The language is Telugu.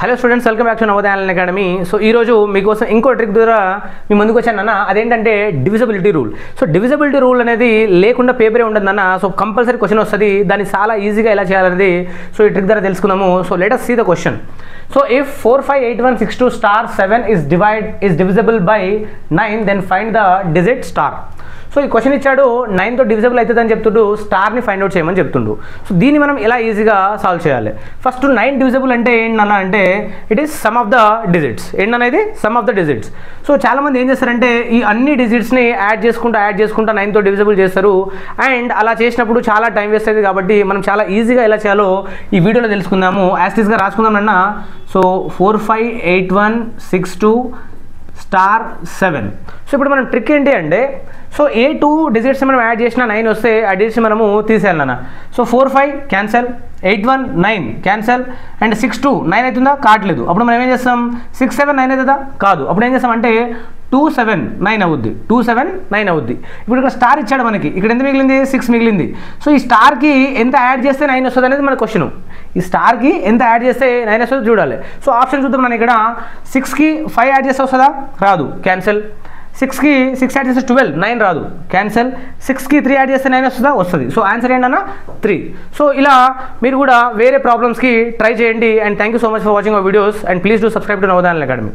Hello students, welcome back to Navodaya online academy. So ఈరోజు మీకోసం ఇంకో ట్రిక్ ద్వారా మీ ముందుకు వచ్చానన్న. అదేంటంటే divisibility rule. So divisibility rule అనేది లేకుండా పేపరే ఉండదన్న. సో కంపల్సరీ క్వశ్చన్ వస్తుంది, దాన్ని చాలా ఈజీగా ఎలా చేయాలనేది సో ఈ ట్రిక్ ద్వారా తెలుసుకుందాము. So let us see the question. So if 458162 star 7 is divisible by 9, then find the digit star. So ఈ క్వశ్చన్ ఇచ్చాడు, 9తో డివిజిబుల్ అవుతుంది అని చెప్తుండు, స్టార్ని ఫైండ్ అవుట్ చేయమని చెప్తుండు. సో దీన్ని మనం ఎలా ఈజీగా సాల్వ్ చేయాలి? ఫస్ట్ 9 డివిజిబుల్ అంటే ఏంటన్నా అంటే it is sum of the digits. ఏంటనేది sum of the digits. So చాలామంది ఏం చేస్తారంటే ఈ అన్ని డిజిట్స్ని యాడ్ చేసుకుంటా 9తో డివిజిబుల్ చేస్తారు. అండ్ అలా చేసినప్పుడు చాలా టైం వేస్ట్ అవుతుంది. కాబట్టి మనం చాలా ఈజీగా ఎలా చేయాలో ఈ వీడియోలో తెలుసుకుందాము. యాస్టీస్గా రాసుకుందాం అన్న. So 458162 star 7. సో ఇప్పుడు మనం ట్రిక్ ఏంటి అంటే, సో ఏ 2 డిజిట్స్ మనం యాడ్ చేసిన 9 వస్తే ఆ డిజిట్స్ మనము తీసేయాలన్న. సో 45 క్యాన్సల్, 81 9 క్యాన్సల్, అండ్ 62 9 అవుతుందా? కావట్లేదు. అప్పుడు మనం ఏం చేస్తాం? 67 9 అవుతుందా? కాదు. అప్పుడు ఏం చేస్తాం అంటే 279 అవుద్ది. 279 అవుద్ది. ఇప్పుడు ఇక్కడ స్టార్ ఇచ్చాడు మనకి, ఇక్కడ ఎంత మిగిలింది? 6 మిగిలింది. సో ఈ స్టార్కి ఎంత యాడ్ చేస్తే 9 వస్తుంది అనేది మన క్వశ్చన్. ఈ స్టార్కి ఎంత యాడ్ చేస్తే 9 వస్తుందో చూడాలి. సో ఆప్షన్ చూద్దాం. మనం ఇక్కడ 6కి 5 యాడ్ చేస్తే వస్తుందా? రాదు. క్యాన్సల్. 6కి 6 యాడ్ చేస్తే 12 9 రాదు. క్యాన్సల్. 6కి 3 యాడ్ చేస్తే 9 వస్తుందా? వస్తుంది. సో ఆన్సర్ ఏంటన్నా 3. సో ఇలా మీరు కూడా వేరే ప్రాబ్లమ్స్కి ట్రై చేయండి. And thank you so much for watching our videos. And please do subscribe to Navodaya online academy.